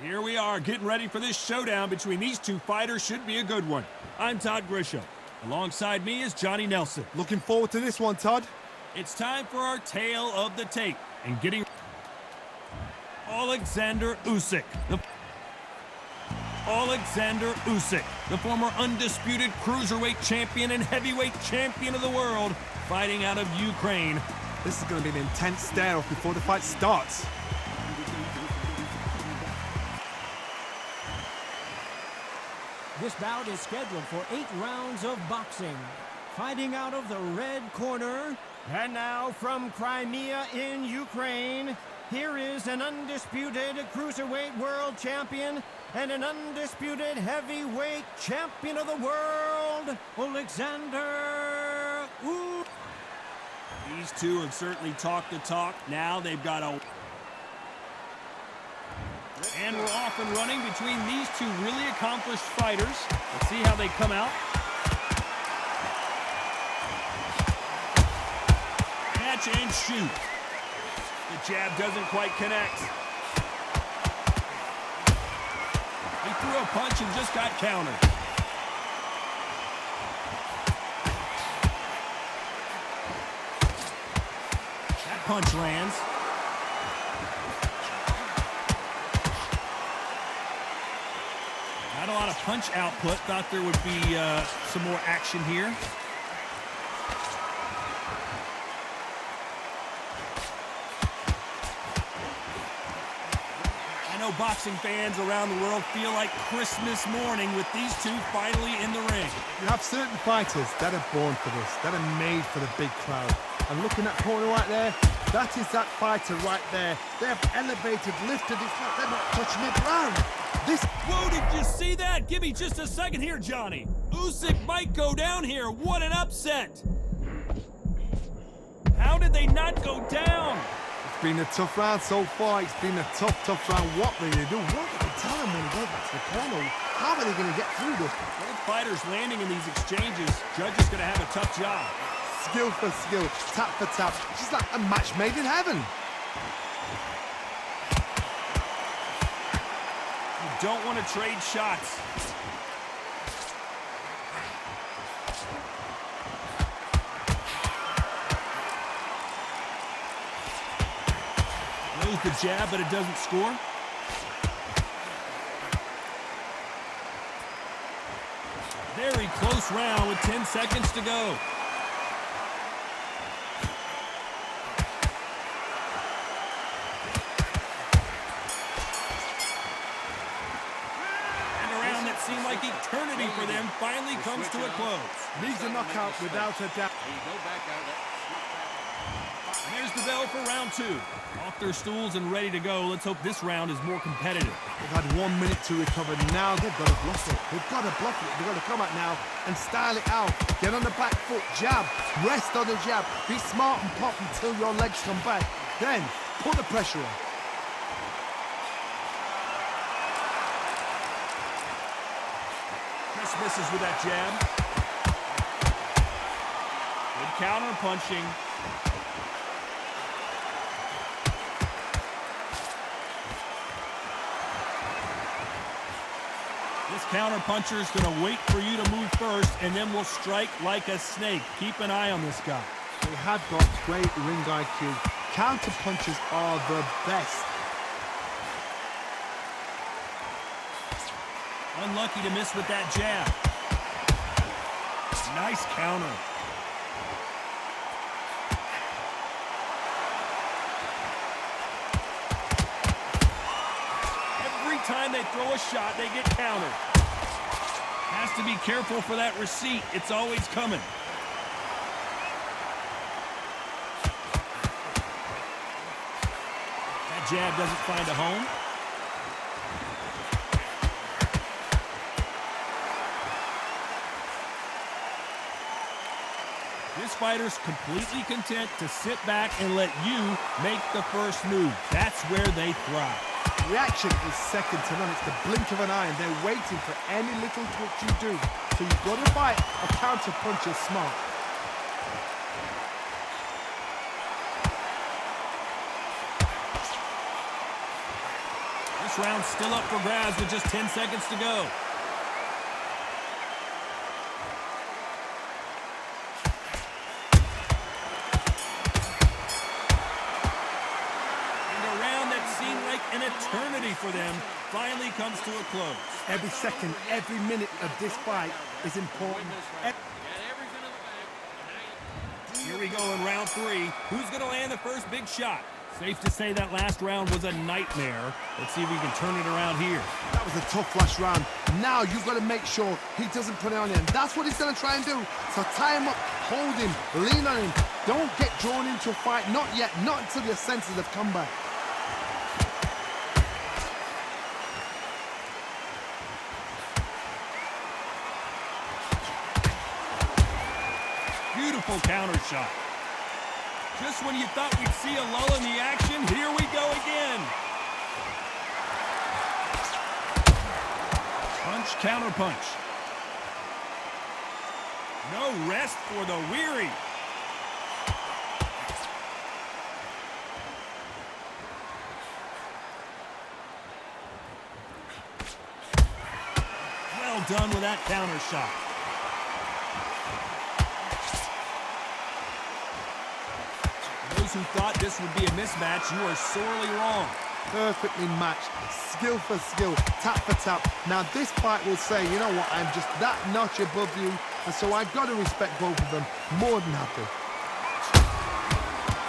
Here we are, getting ready for this showdown between these two fighters. Should be a good one. I'm Todd Grisham. Alongside me is Johnny Nelson. Looking forward to this one, Todd. It's time for our tale of the tape. And getting Alexander Usyk. Alexander Usyk, the former undisputed cruiserweight champion and heavyweight champion of the world, fighting out of Ukraine. This is going to be an intense stare-off before the fight starts. This bout is scheduled for 8 rounds of boxing. Fighting out of the red corner, and now from Crimea in Ukraine, here is an undisputed cruiserweight world champion and an undisputed heavyweight champion of the world, Alexander Usyk. These two have certainly talked the talk. Now they've got a... And we're off and running between these two really accomplished fighters. Let's see how they come out. Catch and shoot. The jab doesn't quite connect. He threw a punch and just got countered. That punch lands. Not a lot of punch output. Thought there would be some more action here. I know boxing fans around the world feel like Christmas morning with these two finally in the ring. You have certain fighters that are born for this, that are made for the big crowd. And looking at that corner right there, that is that fighter right there. They have elevated, lifted, it's like they're not touching the ground. Whoa, did you see that? Give me just a second here, Johnny. Usyk might go down here. What an upset. How did they not go down? It's been a tough round so far. It's been a tough round. What will they do? What will they tell them when he goes back to the corner? How are they going to get through this? Both fighters landing in these exchanges. Judge is going to have a tough job. Skill for skill, tap for tap. It's like a match made in heaven. Don't want to trade shots. Throws the jab, but it doesn't score. Very close round with 10 seconds to go. Seemed like eternity for them finally comes to a close. Needs a knockout without a doubt. And there's the bell for round 2. Off their stools and ready to go. Let's hope this round is more competitive. They've had 1 minute to recover. Now they've got to bluff it. They've got to bluff it. They've got to come out now and style it out. Get on the back foot, jab, rest on the jab. Be smart and pop until your legs come back. Then put the pressure on. Misses with that jab. Good counter punching. This counter puncher is going to wait for you to move first, and then will strike like a snake. Keep an eye on this guy. They have got great ring IQ. Counter punches are the best. Unlucky to miss with that jab. Nice counter. Every time they throw a shot, they get countered. Has to be careful for that receipt. It's always coming. That jab doesn't find a home. This fighter's completely content to sit back and let you make the first move. That's where they thrive. Reaction is second to none. It's the blink of an eye, and they're waiting for any little twitch you do. So you've got to fight a counter puncher smart. This This round's still up for grabs with just 10 seconds to go. And a round that seemed like an eternity for them finally comes to a close. Every second, every minute of this fight is important. Here we go in round 3. Who's going to land the first big shot? Safe to say that last round was a nightmare. Let's see if we can turn it around here. That was a tough last round. Now you've got to make sure he doesn't put it on him. That's what he's going to try and do. So tie him up, hold him, lean on him. Don't get drawn into a fight. Not yet. Not until your senses have come back. Beautiful counter shot. Just when you thought we'd see a lull in the action, here we go again. Punch, counter punch. No rest for the weary. Well done with that counter shot. Those who thought this would be a mismatch, you are sorely wrong. Perfectly matched, skill for skill, tap for tap. Now this fight will say, you know what, I'm just that notch above you, and so I've got to respect both of them. More than happy.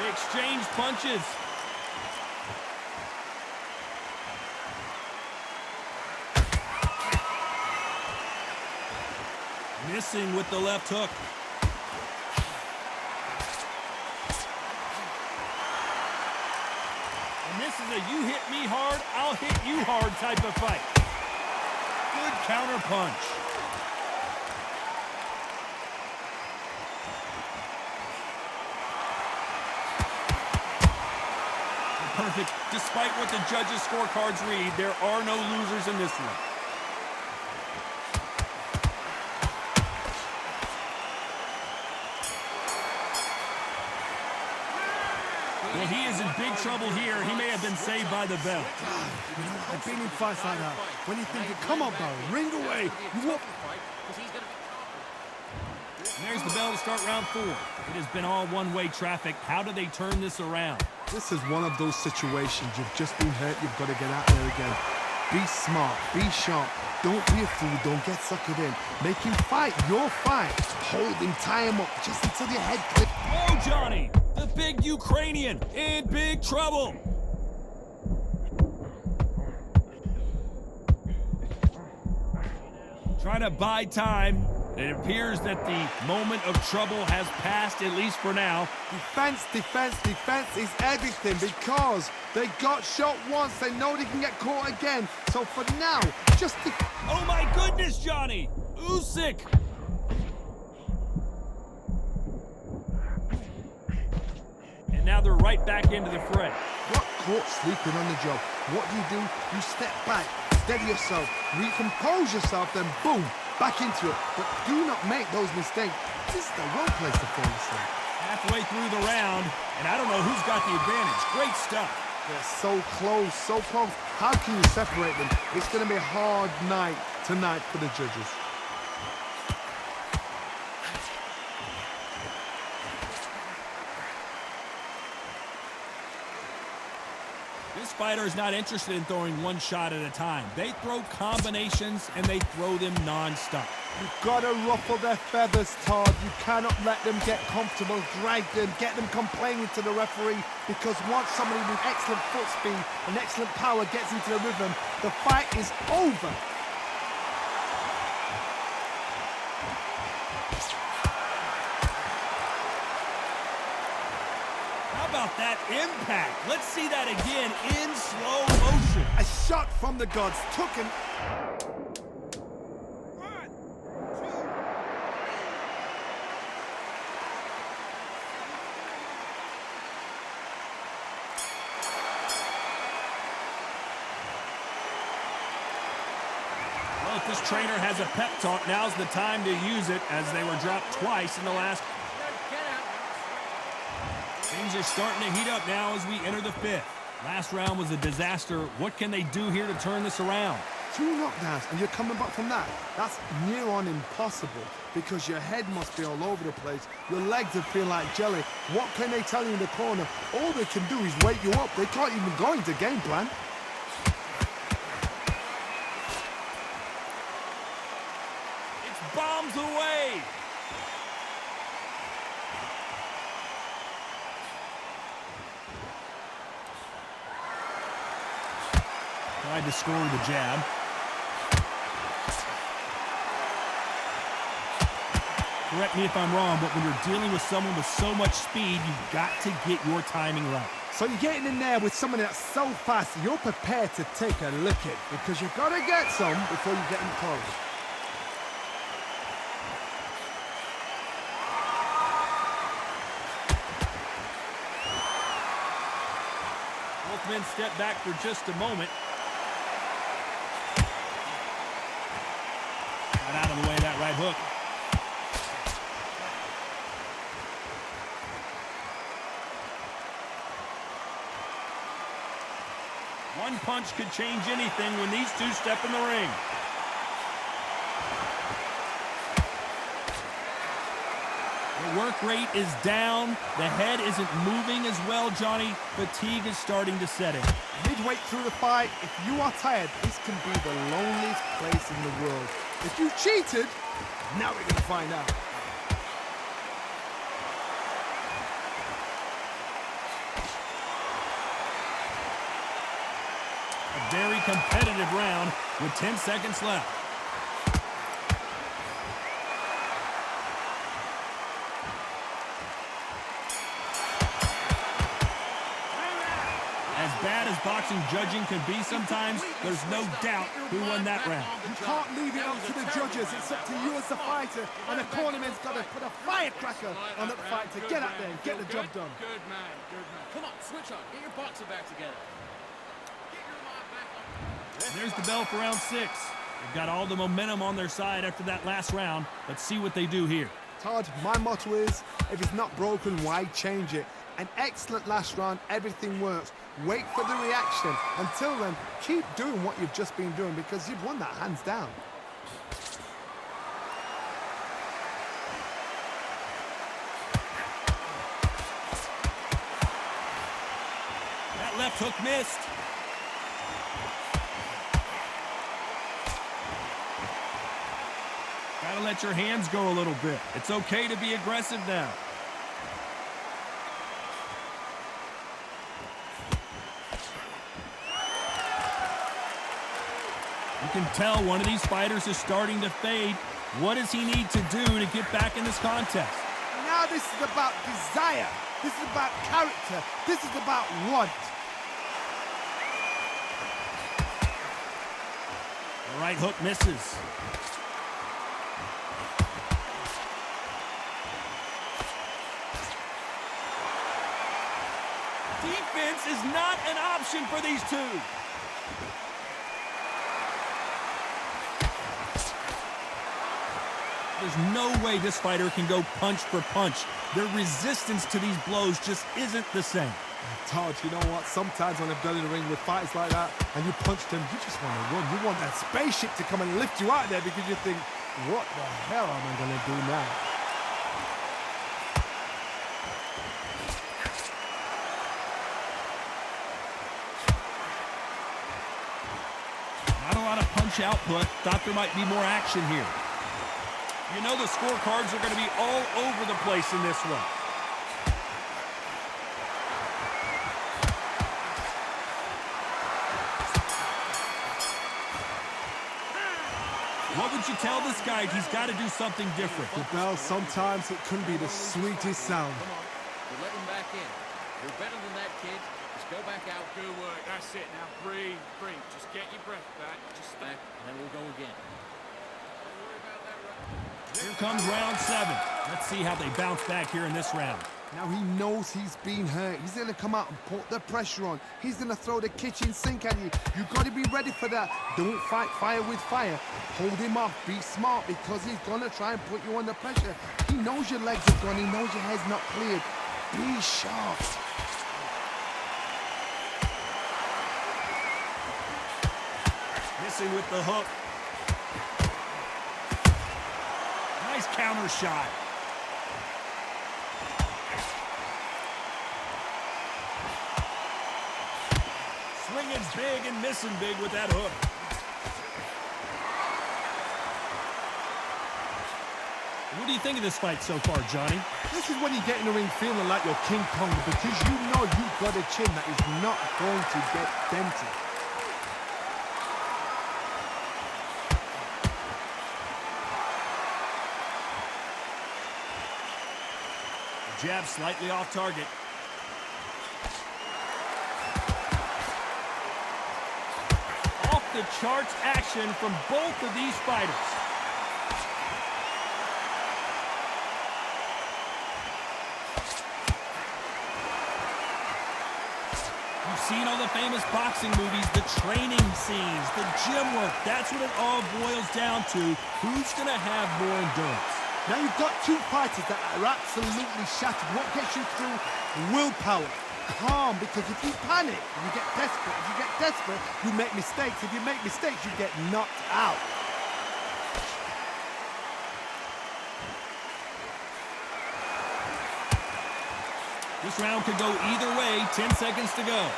They exchange punches. Missing with the left hook. This is a you hit me hard, I'll hit you hard type of fight. Good counter punch. Perfect. Despite what the judges' scorecards read, there are no losers in this one. Well, he is in big trouble here. He may have been saved by the bell. You know, I've been in fights like that. When you think, come on, Barry, ring away. You whoop. And there's the bell to start round 4. It has been all one-way traffic. How do they turn this around? This is one of those situations. You've just been hurt. You've got to get out there again. Be smart. Be sharp. Don't be a fool. Don't get suckered in. Make him fight your fight. Hold him, tie him up, just until your head clicks. Oh, Johnny, the big Ukrainian in big trouble. Trying to buy time. It appears that the moment of trouble has passed, at least for now. Defense, defense, defense is everything because they got shot once. They know they can get caught again. So for now, just oh my goodness, Johnny! Usyk! And now they're right back into the fray. Got caught sleeping on the job. What do? You step back, steady yourself, recompose yourself, then boom, back into it. But do not make those mistakes. This is the wrong place to fall asleep. Halfway through the round, and I don't know who's got the advantage. Great stuff. They're so close, so close. How can you separate them? It's going to be a hard night tonight for the judges. This fighter is not interested in throwing one shot at a time. They throw combinations, and they throw them non-stop. You've got to ruffle their feathers, Todd. You cannot let them get comfortable, drag them, get them complaining to the referee, because once somebody with excellent foot speed and excellent power gets into the rhythm, the fight is over. How about that impact? Let's see that again in slow motion. A shot from the gods took him. Well, if this trainer has a pep talk, now's the time to use it, as they were dropped twice in the last. Things are starting to heat up now as we enter the 5th. Last round was a disaster. What can they do here to turn this around? 2 knockdowns and you're coming back from that. That's near on impossible because your head must be all over the place. Your legs would feel like jelly. What can they tell you in the corner? All they can do is wake you up. They can't even go into game plan. It's bombs away. Tried to score with a jab. Correct me if I'm wrong, but when you're dealing with someone with so much speed, you've got to get your timing right. So you're getting in there with someone that's so fast, you're prepared to take a licking because you've got to get some before you get in close. Both men step back for just a moment. Got out of the way, that right hook. One punch could change anything when these two step in the ring. The work rate is down. The head isn't moving as well, Johnny. Fatigue is starting to set in. Midway through the fight, if you are tired, this can be the loneliest place in the world. If you cheated, now we're going to find out. A very competitive round with 10 seconds left. As bad as boxing judging can be sometimes, there's no doubt who won that round. You can't leave it up to the judges. It's up to you as the fighter, and the cornerman's got to put a firecracker on that fight to get out there and get the job done. Good man, good man. Come on, switch on. Get your boxing back together. Get your mind back on. There's the bell for round 6. They've got all the momentum on their side after that last round. Let's see what they do here. Todd, my motto is, if it's not broken, why change it? An excellent last round, everything works. Wait for the reaction. Until then, keep doing what you've just been doing because you've won that hands down. That left hook missed. Gotta let your hands go a little bit. It's okay to be aggressive now. You can tell one of these fighters is starting to fade. What does he need to do to get back in this contest? Now this is about desire. This is about character. This is about want. The right hook misses. Defense is not an option for these two. There's no way this fighter can go punch for punch. Their resistance to these blows just isn't the same. Todd, you know what? Sometimes when I've done in the ring with fights like that and you punch them, you just want to run. You want that spaceship to come and lift you out of there because you think, what the hell am I going to do now? Not a lot of punch output. Thought there might be more action here. You know the scorecards are going to be all over the place in this one. What would you tell this guy? He's got to do something different. The bell, sometimes it can be the sweetest sound. Come on. You're letting him back in. You're better than that, kid. Just go back out. Good work. That's it now. Breathe, breathe. Just get your breath back. Just Back, and then we'll go again. don't worry about that right. Here comes round 7. Let's see how they bounce back here in this round. Now he knows he's been hurt. He's going to come out and put the pressure on. He's going to throw the kitchen sink at you. You've got to be ready for that. Don't fight fire with fire. Hold him off. Be smart because he's going to try and put you under pressure. He knows your legs are gone. He knows your head's not cleared. Be sharp. guessing with the hook. Nice counter shot. Swinging big and missing big with that hook. What do you think of this fight so far, Johnny? This is when you get in the ring feeling like you're King Kong because you know you've got a chin that is not going to get dented. Jab slightly off target. Off the charts action from both of these fighters. You've seen all the famous boxing movies, the training scenes, the gym work. That's what it all boils down to. Who's going to have more endurance? Now you've got two fighters that are absolutely shattered. What gets you through? Willpower. Calm, because if you panic, you get desperate. If you get desperate, you make mistakes. If you make mistakes, you get knocked out. This round could go either way. 10 seconds to go.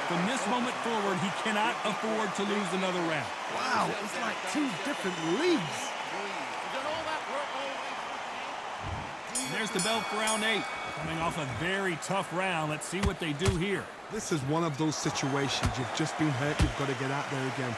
From this moment forward, he cannot afford to lose another round. Wow, it's like two different leagues. You've done all that work all the way through. And there's the bell for round 8. Coming off a very tough round. Let's see what they do here. This is one of those situations. You've just been hurt. You've got to get out there again.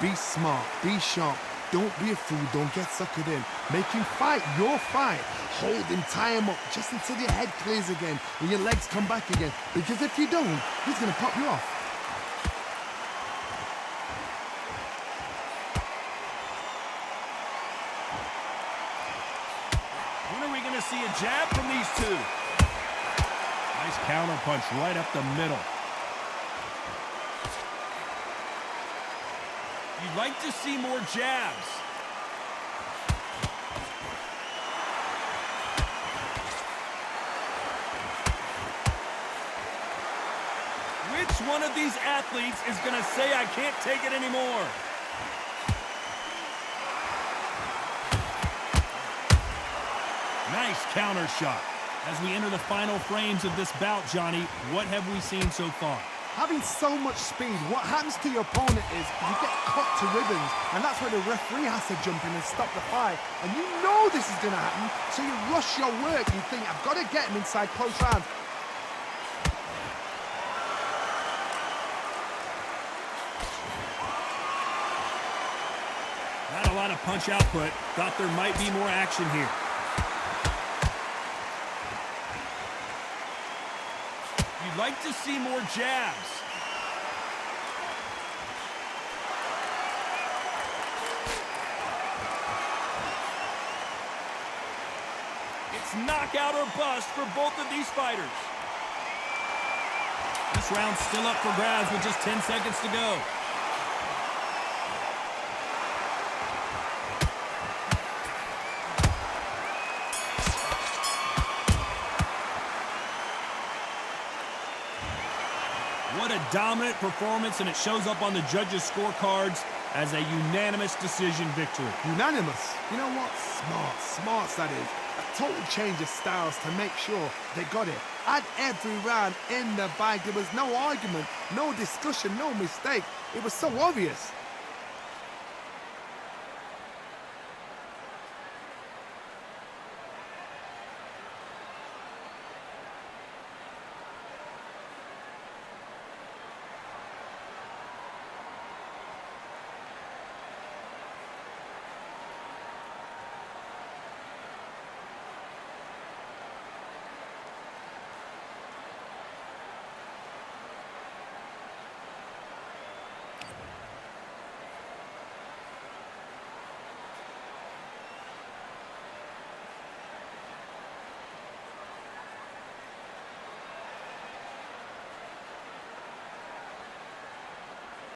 Be smart. Be sharp. Don't be a fool. Don't get suckered in. Make him fight your fight. Hold him, tie him up just until your head clears again and your legs come back again. Because if you don't, he's going to pop you off. When are we going to see a jab from these two? Nice counter punch right up the middle. You'd like to see more jabs. Which one of these athletes is going to say, I can't take it anymore? Nice counter shot. As we enter the final frames of this bout, Johnny, what have we seen so far? Having so much speed, what happens to your opponent is you get cut to ribbons, and that's where the referee has to jump in and stop the fight. And you know this is going to happen, so you rush your work. You think, I've got to get him inside close rounds. Not a lot of punch output. Thought there might be more action here. You'd like to see more jabs. It's knockout or bust for both of these fighters. This round's still up for grabs with just 10 seconds to go. What a dominant performance, and it shows up on the judges' scorecards as a unanimous decision victory. Unanimous. You know what? Smart. Smarts, that is. A total change of styles to make sure they got it. At every round in the bag, there was no argument, no discussion, no mistake. It was so obvious.